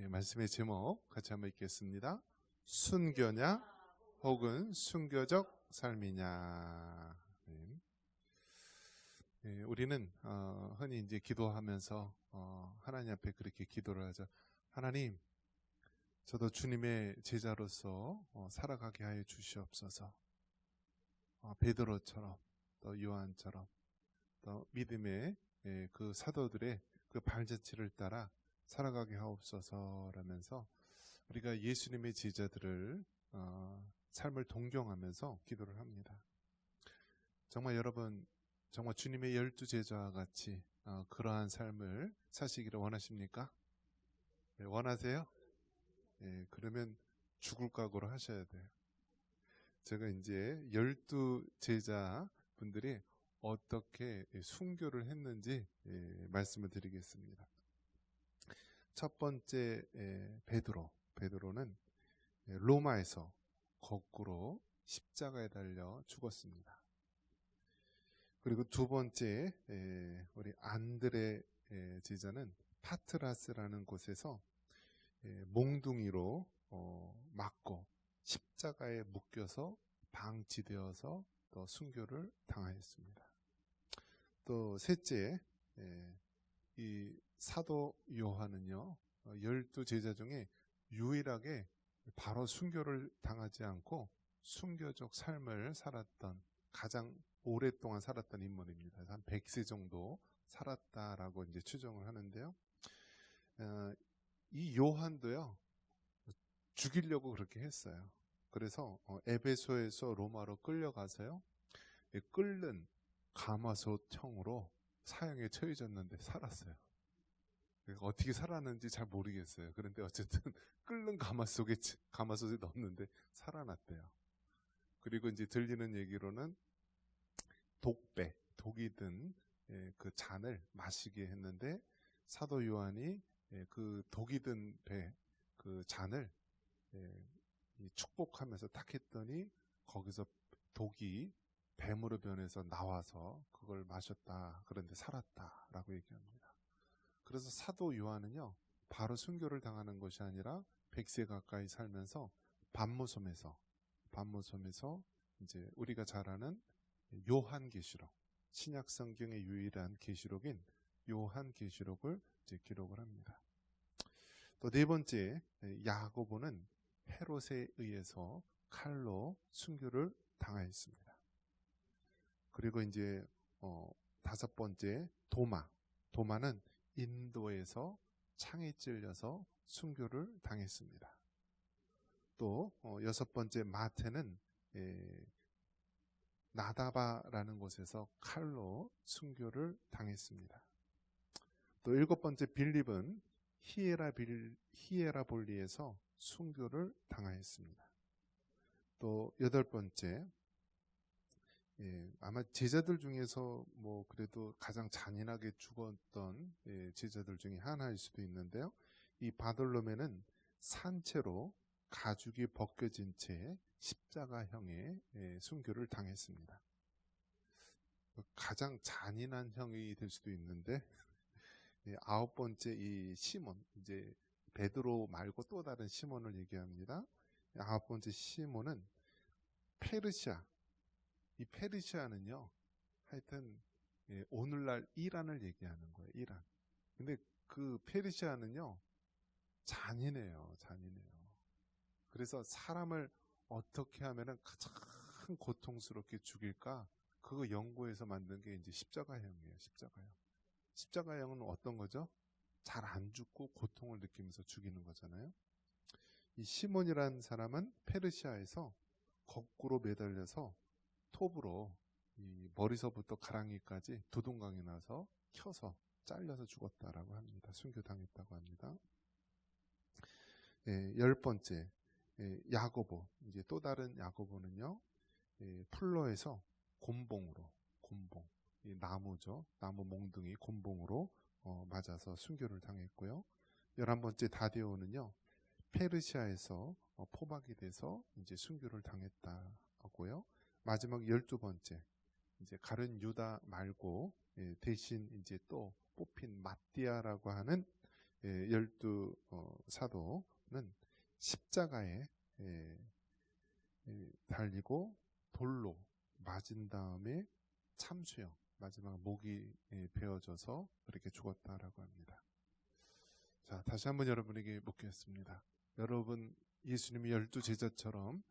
말씀의 제목 같이 한번 읽겠습니다. 순교냐 혹은 순교적 삶이냐. 우리는 흔히 이제 기도하면서 하나님 앞에 그렇게 기도를 하죠. 하나님, 저도 주님의 제자로서 살아가게 하여 주시옵소서. 베드로처럼 또 요한처럼 또 믿음의 그 사도들의 그 발자취를 따라 살아가게 하옵소서라면서 우리가 예수님의 제자들을 삶을 동경하면서 기도를 합니다. 정말 여러분, 정말 주님의 12제자와 같이 그러한 삶을 사시기를 원하십니까? 네, 원하세요? 그러면 죽을 각오를 하셔야 돼요. 제가 이제 12제자 분들이 어떻게 순교를 했는지 말씀을 드리겠습니다. 첫 번째 베드로는 로마에서 거꾸로 십자가에 달려 죽었습니다. 그리고 두 번째 우리 안드레 제자는 파트라스라는 곳에서 몽둥이로 맞고 십자가에 묶여서 방치되어서 또 순교를 당하였습니다. 또 셋째, 이 사도 요한은요, 12제자 중에 유일하게 바로 순교를 당하지 않고 순교적 삶을 살았던, 가장 오랫동안 살았던 인물입니다. 한 100세 정도 살았다라고 이제 추정을 하는데요. 이 요한도요, 죽이려고 그렇게 했어요. 그래서 에베소에서 로마로 끌려가서요, 끓는 가마솥형으로 사형에 처해졌는데 살았어요. 어떻게 살았는지 잘 모르겠어요. 그런데 어쨌든 끓는 가마솥에 넣었는데 살아났대요. 그리고 이제 들리는 얘기로는 독이 든 그 잔을 마시게 했는데 사도 요한이 그 독이 든 그 잔을 축복하면서 딱 했더니 거기서 독이 뱀으로 변해서 나와서 그걸 마셨다. 그런데 살았다라고 얘기합니다. 그래서 사도 요한은요, 바로 순교를 당하는 것이 아니라 100세 가까이 살면서 반모섬에서 이제 우리가 잘 아는 요한계시록, 신약 성경의 유일한 계시록인 요한계시록을 이제 기록을 합니다. 또 네 번째, 야고보는 헤롯에 의해서 칼로 순교를 당하였습니다. 그리고 이제 다섯 번째, 도마는 인도에서 창에 찔려서 순교를 당했습니다. 또 여섯 번째, 마태는 나다바라는 곳에서 칼로 순교를 당했습니다. 또 일곱 번째, 빌립은 히에라볼리에서 순교를 당하였습니다. 또 여덟 번째, 아마 제자들 중에서 뭐 그래도 가장 잔인하게 죽었던 제자들 중에 하나일 수도 있는데요. 이 바돌로메는 산채로 가죽이 벗겨진 채 십자가형의 순교를 당했습니다. 가장 잔인한 형이 될 수도 있는데, 아홉 번째, 이 시몬, 이제 베드로 말고 또 다른 시몬을 얘기합니다. 아홉 번째 시몬은 페르시아, 이 페르시아는요, 하여튼 오늘날 이란을 얘기하는 거예요. 이란. 근데 그 페르시아는요, 잔인해요. 그래서 사람을 어떻게 하면은 가장 고통스럽게 죽일까? 그거 연구해서 만든 게 이제 십자가형이에요. 십자가형은 어떤 거죠? 잘 안 죽고 고통을 느끼면서 죽이는 거잖아요. 이 시몬이라는 사람은 페르시아에서 거꾸로 매달려서 톱으로 이 머리서부터 가랑이까지 두동강에 나서 켜서 잘려서 죽었다라고 합니다. 순교당했다고 합니다. 열 번째, 야고보, 이제 또 다른 야고보는요, 풀로에서 곤봉, 이 나무죠, 나무 몽둥이 곤봉으로 맞아서 순교를 당했고요. 11번째 다데오는요, 페르시아에서 포박이 돼서 이제 순교를 당했다고요. 마지막 12번째, 이제 가룟 유다 말고 대신 이제 또 뽑힌 마띠아라고 하는 열두 사도는 십자가에 달리고 돌로 맞은 다음에 참수형, 마지막 목이 베어져서 그렇게 죽었다라고 합니다. 자, 다시 한번 여러분에게 묻겠습니다. 여러분 예수님이 12제자처럼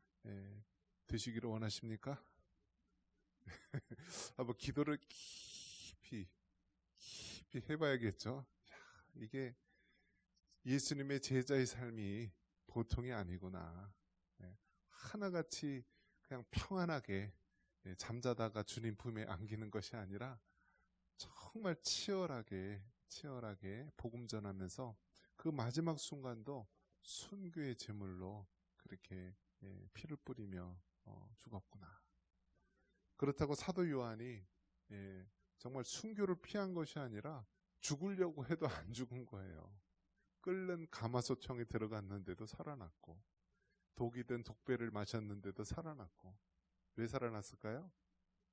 되시기를 원하십니까? 한번 기도를 깊이 해봐야겠죠. 이게 예수님의 제자의 삶이 보통이 아니구나. 하나같이 그냥 평안하게 잠자다가 주님 품에 안기는 것이 아니라 정말 치열하게 복음 전하면서 그 마지막 순간도 순교의 제물로 그렇게 피를 뿌리며 죽었구나. 그렇다고 사도 요한이 정말 순교를 피한 것이 아니라 죽으려고 해도 안 죽은 거예요. 끓는 가마솥청에 들어갔는데도 살아났고, 독이 든 독배를 마셨는데도 살아났고. 왜 살아났을까요?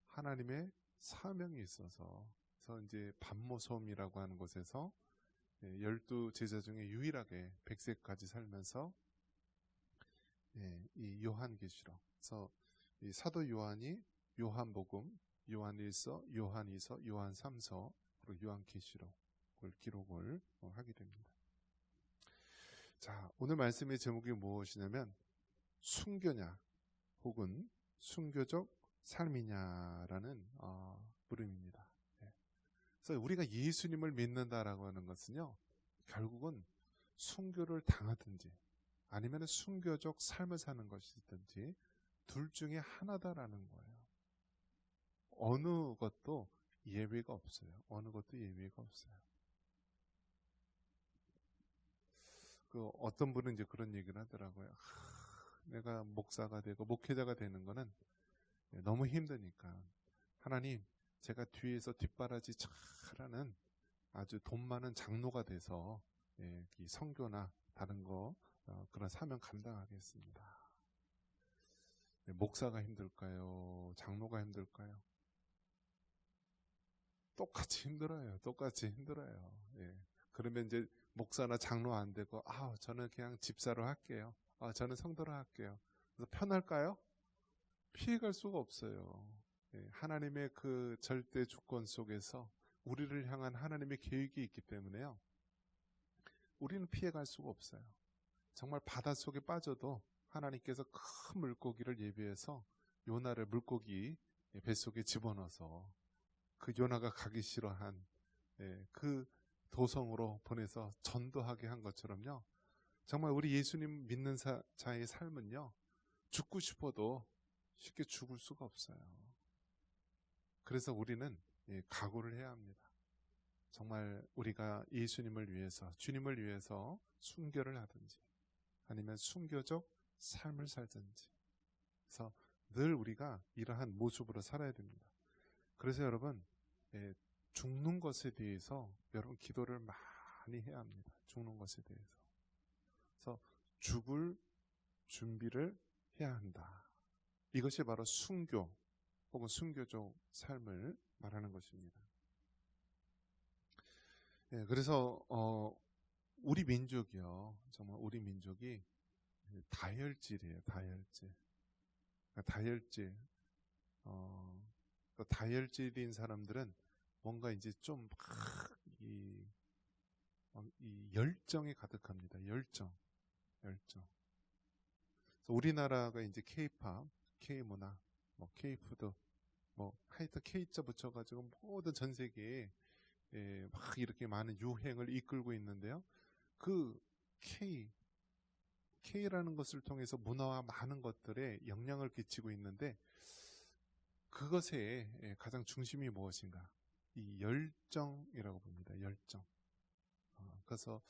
하나님의 사명이 있어서. 그래서 이제 반모섬이라고 하는 곳에서 12제자 중에 유일하게 100세까지 살면서 이 요한계시록, 그래서 이 사도 요한이 요한복음, 요한1서, 요한2서, 요한3서, 그리고 요한계시록을 기록을 하게 됩니다. 자, 오늘 말씀의 제목이 무엇이냐면 순교냐 혹은 순교적 삶이냐라는 물음입니다. 그래서 우리가 예수님을 믿는다라고 하는 것은요, 결국은 순교를 당하든지 아니면 순교적 삶을 사는 것이든지 둘 중에 하나다라는 거예요. 어느 것도 예외가 없어요. 어느 것도 예외가 없어요. 그 어떤 분은 이제 그런 얘기를 하더라고요. 내가 목사가 되고 목회자가 되는 거는 너무 힘드니까 하나님, 제가 뒤에서 뒷바라지 잘하는 아주 돈 많은 장로가 돼서 이 선교나 다른 거 그런 사명 감당하겠습니다. 목사가 힘들까요? 장로가 힘들까요? 똑같이 힘들어요. 똑같이 힘들어요. 그러면 이제 목사나 장로 안 되고, 저는 그냥 집사로 할게요. 저는 성도로 할게요. 그래서 편할까요? 피해갈 수가 없어요. 하나님의 그 절대 주권 속에서 우리를 향한 하나님의 계획이 있기 때문에요. 우리는 피해갈 수가 없어요. 정말 바닷속에 빠져도 하나님께서 큰 물고기를 예비해서 요나를 물고기 뱃속에 집어넣어서 그 요나가 가기 싫어한 그 도성으로 보내서 전도하게 한 것처럼요. 정말 우리 예수님 믿는 자의 삶은요, 죽고 싶어도 쉽게 죽을 수가 없어요. 그래서 우리는 각오를 해야 합니다. 정말 우리가 예수님을 위해서, 주님을 위해서 순교를 하든지 아니면 순교적 삶을 살든지, 그래서 늘 우리가 이러한 모습으로 살아야 됩니다. 그래서 여러분, 죽는 것에 대해서 여러분 기도를 많이 해야 합니다. 죽는 것에 대해서. 그래서 죽을 준비를 해야 한다. 이것이 바로 순교 혹은 순교적 삶을 말하는 것입니다. 그래서 우리 민족이요, 정말 우리 민족이 다혈질이에요. 다혈질. 다혈질. 다혈질인 사람들은 뭔가 이제 좀 이 열정이 가득합니다. 열정. 그래서 우리나라가 이제 K-팝, K-문화, 뭐 K-푸드, 뭐 하여튼 K자 붙여가지고 모든 전 세계에 막 이렇게 많은 유행을 이끌고 있는데요. 그 K라는 것을 통해서 문화와 많은 것들에 영향을 끼치고 있는데, 그것의 가장 중심이 무엇인가? 이 열정이라고 봅니다. 열정. 그래서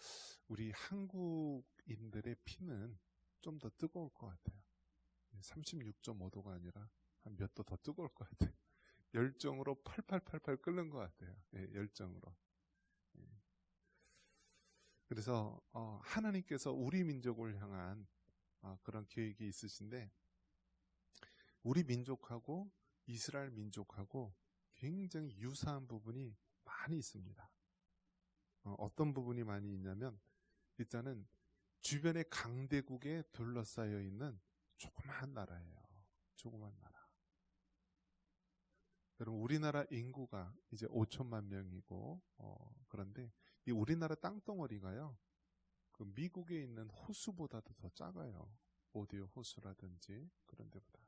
우리 한국인들의 피는 좀 더 뜨거울 것 같아요. 36.5도가 아니라 한 몇 도 더 뜨거울 것 같아요. 열정으로 팔팔 끓는 것 같아요. 열정으로. 그래서 하나님께서 우리 민족을 향한 그런 계획이 있으신데, 우리 민족하고 이스라엘 민족하고 굉장히 유사한 부분이 많이 있습니다. 어떤 부분이 많이 있냐면 일단은 주변의 강대국에 둘러싸여 있는 조그마한 나라예요. 조그만 나라. 여러분 우리나라 인구가 이제 5천만 명이고 그런데 이 우리나라 땅덩어리가요. 그 미국에 있는 호수보다도 더 작아요. 오디오 호수라든지 그런 데보다.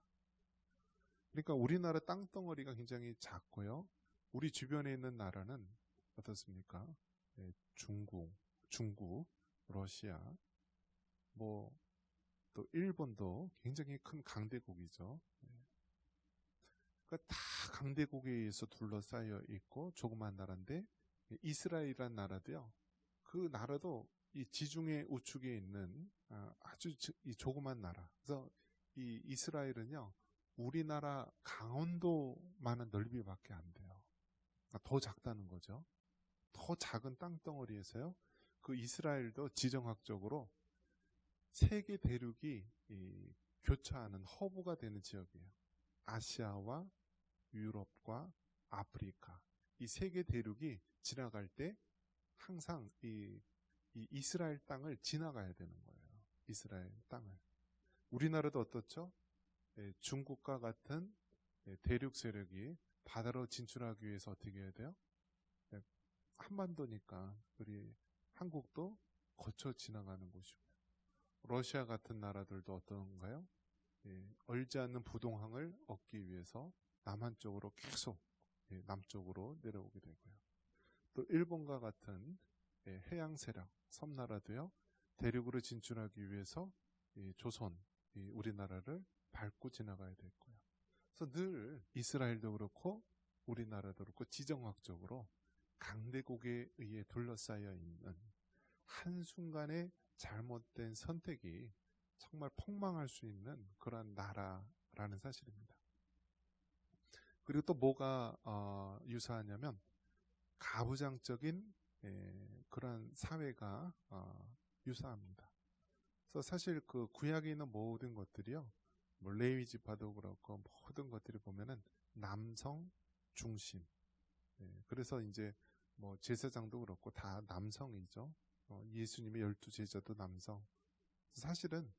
그러니까 우리나라 땅덩어리가 굉장히 작고요. 우리 주변에 있는 나라는 어떻습니까? 네, 중국, 러시아, 뭐 또 일본도 굉장히 큰 강대국이죠. 그러니까 다 강대국에 의해서 둘러싸여 있고 조그만 나라인데 이스라엘이란 나라도요. 그 나라도 이 지중해 우측에 있는 아주 이 조그만 나라. 그래서 이 이스라엘은요. 우리나라 강원도만한 넓이밖에 안 돼요. 그러니까 더 작다는 거죠. 더 작은 땅덩어리에서요. 그 이스라엘도 지정학적으로 세계 대륙이 교차하는 허브가 되는 지역이에요. 아시아와 유럽과 아프리카 이 세계 대륙이 지나갈 때 항상 이 이스라엘 땅을 지나가야 되는 거예요. 이스라엘 땅을. 우리나라도 어떻죠? 중국과 같은 대륙 세력이 바다로 진출하기 위해서 어떻게 해야 돼요? 한반도니까 우리 한국도 거쳐 지나가는 곳이고요. 러시아 같은 나라들도 어떤가요? 얼지 않는 부동항을 얻기 위해서 남한 쪽으로 계속 남쪽으로 내려오게 되고요. 또 일본과 같은 해양 세력, 섬나라도요. 대륙으로 진출하기 위해서 조선, 우리나라를 밟고 지나가야 됐고요. 그래서 늘 이스라엘도 그렇고 우리나라도 그렇고 지정학적으로 강대국에 의해 둘러싸여 있는 한순간의 잘못된 선택이 정말 폭망할 수 있는 그런 나라라는 사실입니다. 그리고 또 뭐가 유사하냐면 가부장적인 그런 사회가 유사합니다. 그래서 사실 그 구약에 있는 모든 것들이요, 뭐 레위 지파도 그렇고 모든 것들이 보면은 남성 중심. 그래서 이제 뭐 제사장도 그렇고 다 남성이죠. 예수님의 12제자도 남성. 사실은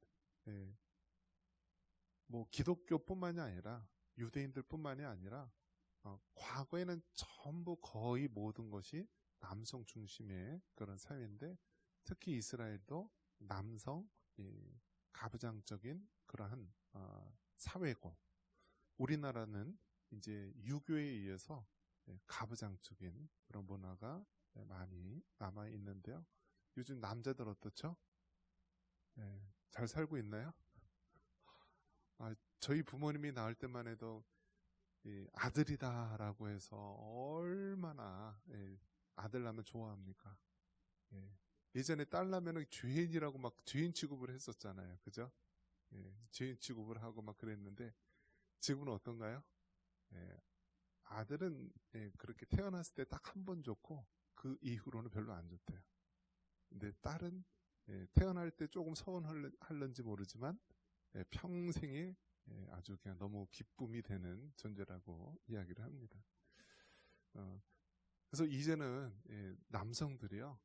뭐 기독교뿐만이 아니라 유대인들뿐만이 아니라 과거에는 전부 거의 모든 것이 남성 중심의 그런 사회인데 특히 이스라엘도 남성 가부장적인 그러한 사회고 우리나라는 이제 유교에 의해서 가부장적인 그런 문화가 많이 남아 있는데요. 요즘 남자들 어떻죠? 잘 살고 있나요? 저희 부모님이 낳을 때만 해도 아들이다라고 해서 얼마나 아들 낳으면 좋아합니까? 예전에 딸 낳으면 죄인이라고 막 죄인 취급을 했었잖아요. 그죠? 죄인 취급을 하고 막 그랬는데 지금은 어떤가요? 아들은 그렇게 태어났을 때 딱 한 번 좋고 그 이후로는 별로 안 좋대요. 근데 딸은 태어날 때 조금 서운할는지 모르지만 평생에 아주 그냥 너무 기쁨이 되는 존재라고 이야기를 합니다. 그래서 이제는 남성들이요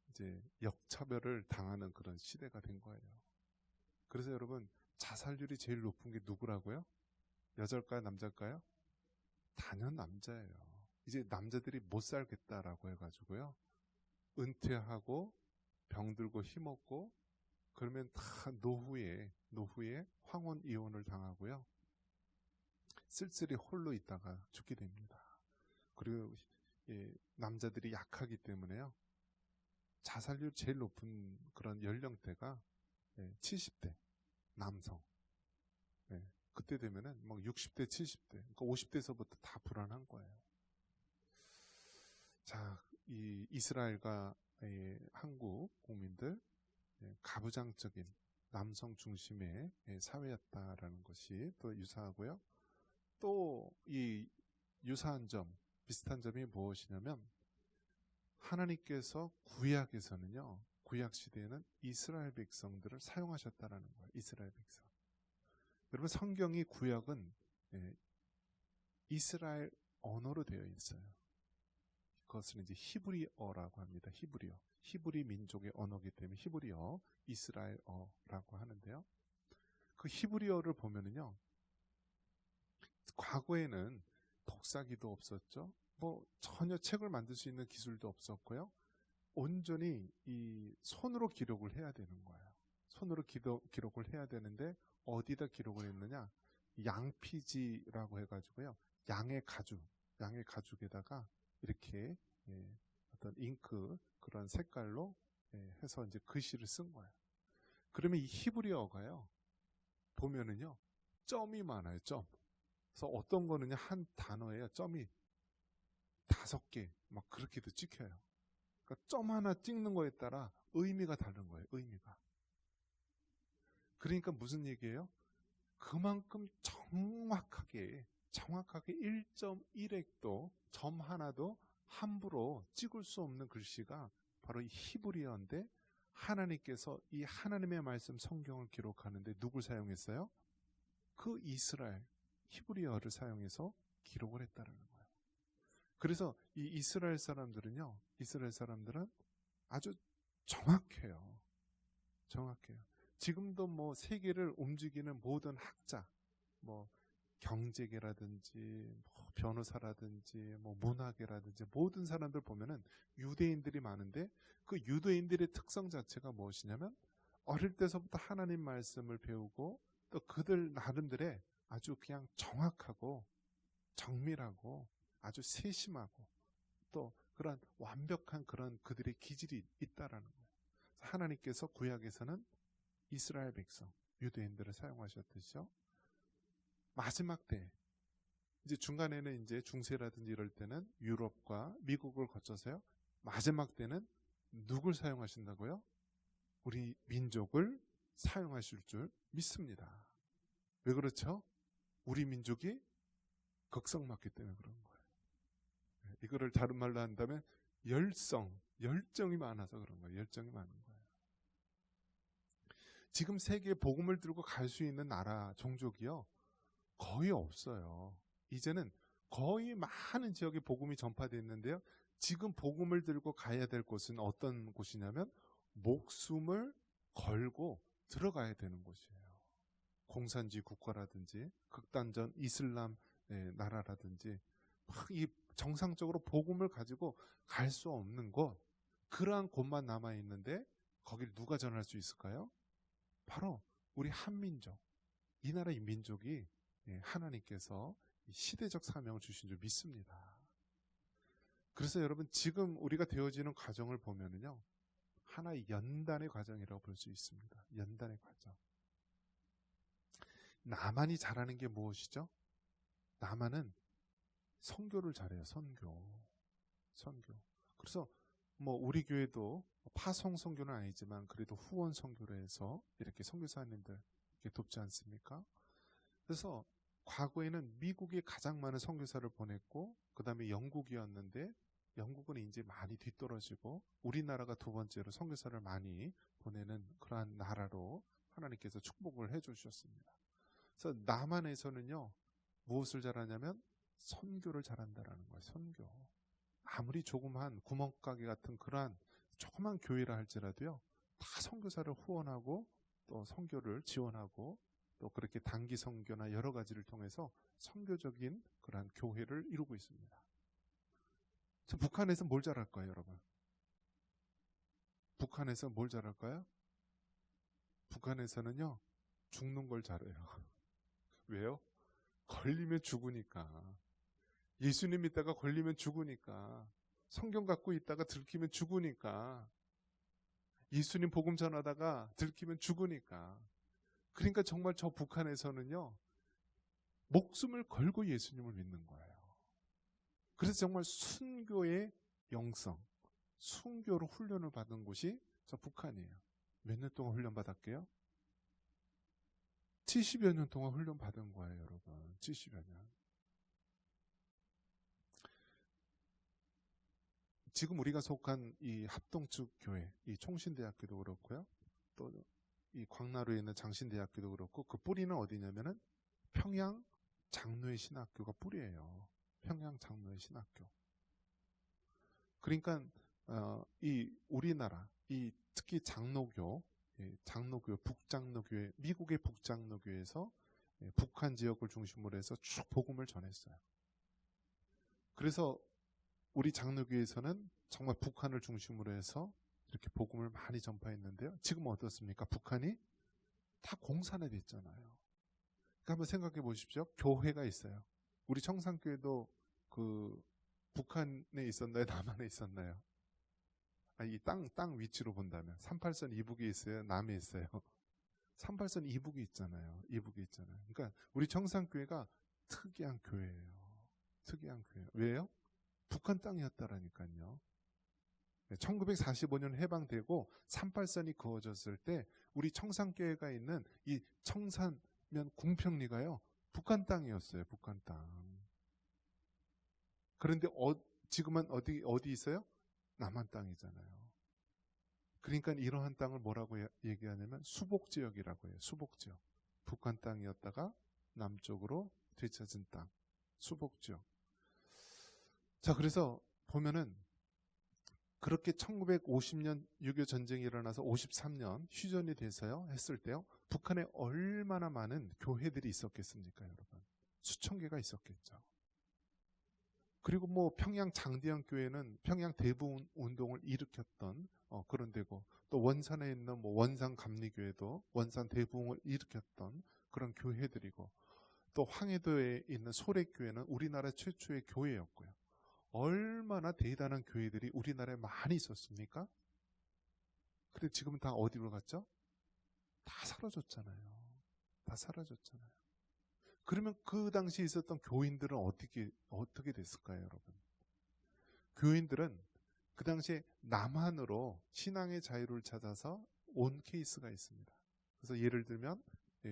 이제 역차별을 당하는 그런 시대가 된 거예요. 그래서 여러분 자살률이 제일 높은 게 누구라고요? 여자일까요, 남자일까요? 단연 남자예요. 이제 남자들이 못 살겠다라고 해가지고요 은퇴하고 병들고 힘없고 그러면 다 노후에 황혼 이혼을 당하고요. 쓸쓸히 홀로 있다가 죽게 됩니다. 그리고 남자들이 약하기 때문에요. 자살률 제일 높은 그런 연령대가 70대 남성. 그때 되면은 막 60대, 70대, 그러니까 50대에서부터 다 불안한 거예요. 자, 이 이스라엘과 한국 국민들 가부장적인 남성 중심의 사회였다라는 것이 또 유사하고요. 또 이 유사한 점, 비슷한 점이 무엇이냐면 하나님께서 구약에서는요. 구약 시대에는 이스라엘 백성들을 사용하셨다라는 거예요. 이스라엘 백성. 여러분 성경이 구약은 이스라엘 언어로 되어 있어요. 그것을 이제 히브리어라고 합니다. 히브리 민족의 언어이기 때문에 히브리어, 이스라엘어라고 하는데요. 그 히브리어를 보면은요, 과거에는 독사기도 없었죠. 뭐 전혀 책을 만들 수 있는 기술도 없었고요. 온전히 이 손으로 기록을 해야 되는 거예요. 손으로 기록을 해야 되는데 어디다 기록을 했느냐? 양피지라고 해가지고요. 양의 가죽에다가 이렇게 어떤 잉크 그런 색깔로 해서 이제 글씨를 쓴 거예요. 그러면 이 히브리어가요 보면은요 점이 많아요. 점. 그래서 어떤 거는요 한 단어에 점이 5개 막 그렇게도 찍혀요. 그러니까 점 하나 찍는 거에 따라 의미가 다른 거예요. 의미가. 그러니까 무슨 얘기예요? 그만큼 정확하게 1.1획도 점 하나도 함부로 찍을 수 없는 글씨가 바로 이 히브리어인데, 하나님께서 이 하나님의 말씀 성경을 기록하는데 누굴 사용했어요? 그 이스라엘 히브리어를 사용해서 기록을 했다는 거예요. 그래서 이 이스라엘 사람들은 아주 정확해요. 지금도 뭐 세계를 움직이는 모든 학자, 뭐 경제계라든지 뭐 변호사라든지 뭐 문화계라든지 모든 사람들 보면은 유대인들이 많은데, 그 유대인들의 특성 자체가 무엇이냐면 어릴 때서부터 하나님 말씀을 배우고 또 그들 나름대로 아주 그냥 정확하고 정밀하고 아주 세심하고 또 그런 완벽한 그런 그들의 기질이 있다라는 거예요. 하나님께서 구약에서는 이스라엘 백성, 유대인들을 사용하셨듯이요. 마지막 때, 이제 중간에는 이제 중세라든지 이럴 때는 유럽과 미국을 거쳐서요. 마지막 때는 누굴 사용하신다고요? 우리 민족을 사용하실 줄 믿습니다. 왜 그렇죠? 우리 민족이 극성맞기 때문에 그런 거예요. 이거를 다른 말로 한다면 열정이 많아서 그런 거예요. 열정이 많은 거예요. 지금 세계에 복음을 들고 갈 수 있는 나라, 종족이요 거의 없어요. 이제는 거의 많은 지역에 복음이 전파됐는데요, 지금 복음을 들고 가야 될 곳은 어떤 곳이냐면 목숨을 걸고 들어가야 되는 곳이에요. 공산주의 국가라든지 극단적 이슬람 나라라든지 막 이 정상적으로 복음을 가지고 갈 수 없는 곳, 그러한 곳만 남아있는데 거기를 누가 전할 수 있을까요? 바로 우리 한민족, 이 나라의 민족이 하나님께서 시대적 사명을 주신 줄 믿습니다. 그래서 여러분, 지금 우리가 되어지는 과정을 보면은요, 하나의 연단의 과정이라고 볼 수 있습니다. 연단의 과정. 나만이 잘하는 게 무엇이죠? 나만은 선교를 잘해요. 선교. 그래서 뭐 우리 교회도 파송 선교는 아니지만 그래도 후원 선교를 해서 이렇게 선교사님들 이렇게 돕지 않습니까? 그래서 과거에는 미국에 가장 많은 선교사를 보냈고, 그 다음에 영국이었는데 영국은 이제 많이 뒤떨어지고 우리나라가 두 번째로 선교사를 많이 보내는 그러한 나라로 하나님께서 축복을 해주셨습니다. 그래서 남한에서는요 무엇을 잘하냐면 선교를 잘한다라는 거예요. 선교. 아무리 조그만 구멍가게 같은 그러한 조그만 교회라 할지라도요, 다 선교사를 후원하고 또 선교를 지원하고 또 그렇게 단기 선교나 여러 가지를 통해서 선교적인 그러한 교회를 이루고 있습니다. 저 북한에서 뭘 잘할까요, 여러분? 북한에서 뭘 잘할까요? 북한에서는요 죽는 걸 잘해요. 왜요? 걸리면 죽으니까. 예수님 믿다가 걸리면 죽으니까. 성경 갖고 있다가 들키면 죽으니까. 예수님 복음 전하다가 들키면 죽으니까. 그러니까 정말 저 북한에서는요 목숨을 걸고 예수님을 믿는 거예요. 그래서 정말 순교의 영성, 순교로 훈련을 받은 곳이 저 북한이에요. 몇 년 동안 훈련 받았게요? 70여 년 동안 훈련 받은 거예요, 여러분. 70여 년. 지금 우리가 속한 이 합동측 교회, 이 총신대학교도 그렇고요, 또 이 광나루에 있는 장신대학교도 그렇고, 그 뿌리는 어디냐면은 평양 장로의 신학교가 뿌리예요. 평양 장로의 신학교. 그러니까 이 우리나라 이 특히 장로교, 장로교, 북장로교회, 미국의 북장로교에서 북한 지역을 중심으로 해서 쭉 복음을 전했어요. 그래서 우리 장로교에서는 정말 북한을 중심으로 해서 이렇게 복음을 많이 전파했는데요. 지금 어떻습니까? 북한이 다 공산화됐잖아요. 그러니까 한번 생각해 보십시오. 교회가 있어요. 우리 청산교회도 그 북한에 있었나요? 남한에 있었나요? 이 땅 위치로 본다면 38선 이북에 있어요? 남에 있어요? 38선 이북이 있잖아요. 이북이 있잖아요. 그러니까 우리 청산교회가 특이한 교회예요. 특이한 교회. 왜요? 북한 땅이었다라니까요. 1945년 해방되고 38선이 그어졌을 때 우리 청산교회가 있는 이 청산면 궁평리가요. 북한 땅이었어요. 북한 땅. 그런데 지금은 어디 있어요? 남한 땅이잖아요. 그러니까 이러한 땅을 뭐라고 얘기하냐면 수복지역이라고 해요. 수복지역. 북한 땅이었다가 남쪽으로 되찾은 땅. 수복지역. 자, 그래서 보면은 그렇게 1950년 6.25 전쟁이 일어나서 53년 휴전이 돼서요. 했을 때요. 북한에 얼마나 많은 교회들이 있었겠습니까, 여러분? 수천 개가 있었겠죠. 그리고 뭐 평양 장대현 교회는 평양 대부 운동을 일으켰던 그런 데고, 또 원산에 있는 뭐 원산 감리교회도 원산 대부흥을 일으켰던 그런 교회들이고, 또 황해도에 있는 소래교회는 우리나라 최초의 교회였고요. 얼마나 대단한 교회들이 우리나라에 많이 있었습니까? 근데 지금은 다 어디로 갔죠? 다 사라졌잖아요. 다 사라졌잖아요. 그러면 그 당시에 있었던 교인들은 어떻게 됐을까요, 여러분? 교인들은 그 당시에 남한으로 신앙의 자유를 찾아서 온 케이스가 있습니다. 그래서 예를 들면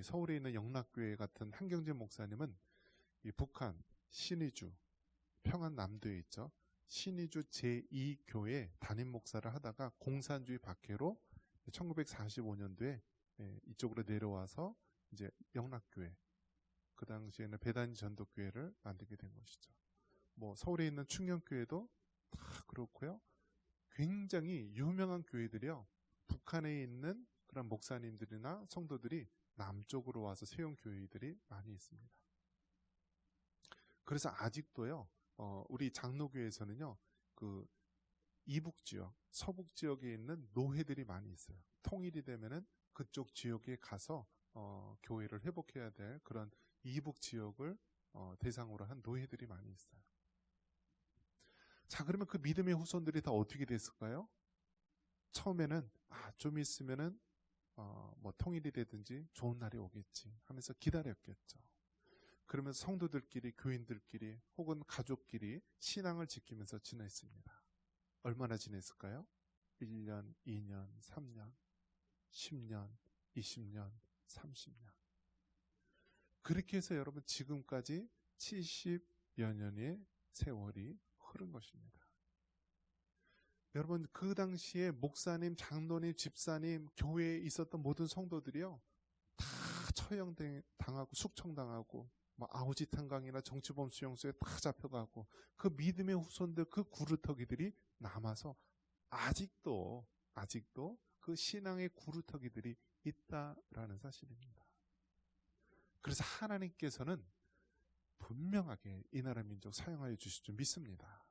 서울에 있는 영락교회 같은 한경재 목사님은 이 북한 신의주 평안남도에 있죠. 신의주 제2교회 담임 목사를 하다가 공산주의 박해로 1945년도에 이쪽으로 내려와서 이제 영락교회, 그 당시에는 배단지 전도교회를 만들게 된 것이죠. 뭐 서울에 있는 충녕교회도 다 그렇고요. 굉장히 유명한 교회들이요. 북한에 있는 그런 목사님들이나 성도들이 남쪽으로 와서 세운 교회들이 많이 있습니다. 그래서 아직도요. 우리 장로교회에서는요. 그 이북 지역, 서북 지역에 있는 노회들이 많이 있어요. 통일이 되면은 그쪽 지역에 가서 교회를 회복해야 될 그런 이북 지역을 대상으로 한 노회들이 많이 있어요. 자, 그러면 그 믿음의 후손들이 다 어떻게 됐을까요? 처음에는 좀 있으면은 뭐 통일이 되든지 좋은 날이 오겠지 하면서 기다렸겠죠. 그러면 성도들끼리, 교인들끼리 혹은 가족끼리 신앙을 지키면서 지냈습니다. 얼마나 지냈을까요? 1년, 2년, 3년, 10년, 20년, 30년. 그렇게 해서 여러분 지금까지 70여 년의 세월이 흐른 것입니다. 여러분 그 당시에 목사님, 장로님, 집사님, 교회에 있었던 모든 성도들이요. 다 처형당하고 숙청당하고 아우지 탄강이나 정치범 수용소에 다 잡혀가고 그 믿음의 후손들 그 구루터기들이 남아서 아직도 그 신앙의 구루터기들이 있다라는 사실입니다. 그래서 하나님께서는 분명하게 이 나라 민족 사용하여 주실 줄 믿습니다.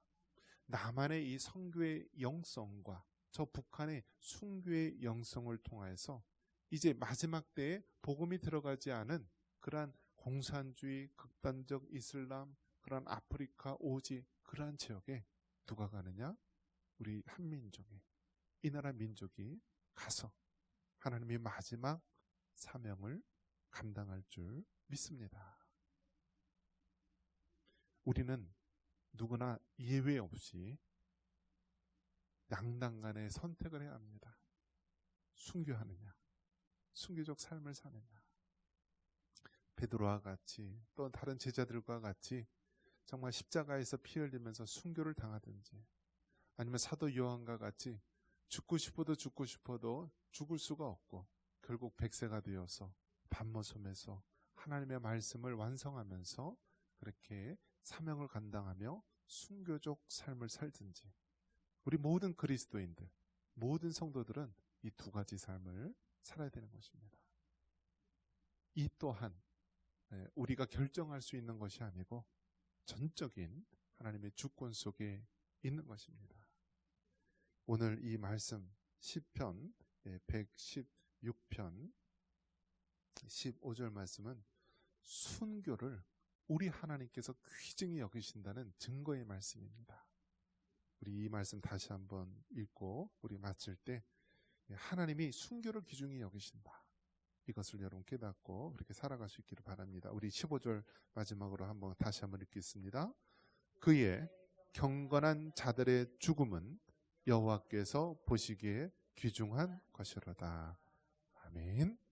남한의 이 선교의 영성과 저 북한의 순교의 영성을 통해서 이제 마지막 때에 복음이 들어가지 않은 그러한 공산주의, 극단적 이슬람, 그러한 아프리카, 오지 그러한 지역에 누가 가느냐? 우리 한민족이, 이 나라 민족이 가서 하나님의 마지막 사명을 감당할 줄 믿습니다. 우리는 누구나 예외 없이 양당간의 선택을 해야 합니다. 순교하느냐, 순교적 삶을 사느냐. 베드로와 같이 또 다른 제자들과 같이 정말 십자가에서 피 흘리면서 순교를 당하든지, 아니면 사도 요한과 같이 죽고 싶어도 죽을 수가 없고 결국 100세가 되어서 밤모섬에서 하나님의 말씀을 완성하면서 그렇게 사명을 감당하며 순교적 삶을 살든지, 우리 모든 그리스도인들, 모든 성도들은 이 두 가지 삶을 살아야 되는 것입니다. 이 또한 우리가 결정할 수 있는 것이 아니고 전적인 하나님의 주권 속에 있는 것입니다. 오늘 이 말씀 시편 116편 15절 말씀은 순교를 우리 하나님께서 귀중히 여기신다는 증거의 말씀입니다. 우리 이 말씀 다시 한번 읽고 우리 마칠 때 하나님이 순교를 귀중히 여기신다. 이것을 여러분 깨닫고 그렇게 살아갈 수 있기를 바랍니다. 우리 15절 마지막으로 다시 한번 읽겠습니다. 그의 경건한 자들의 죽음은 여호와께서 보시기에 귀중한 것이로다. 아멘.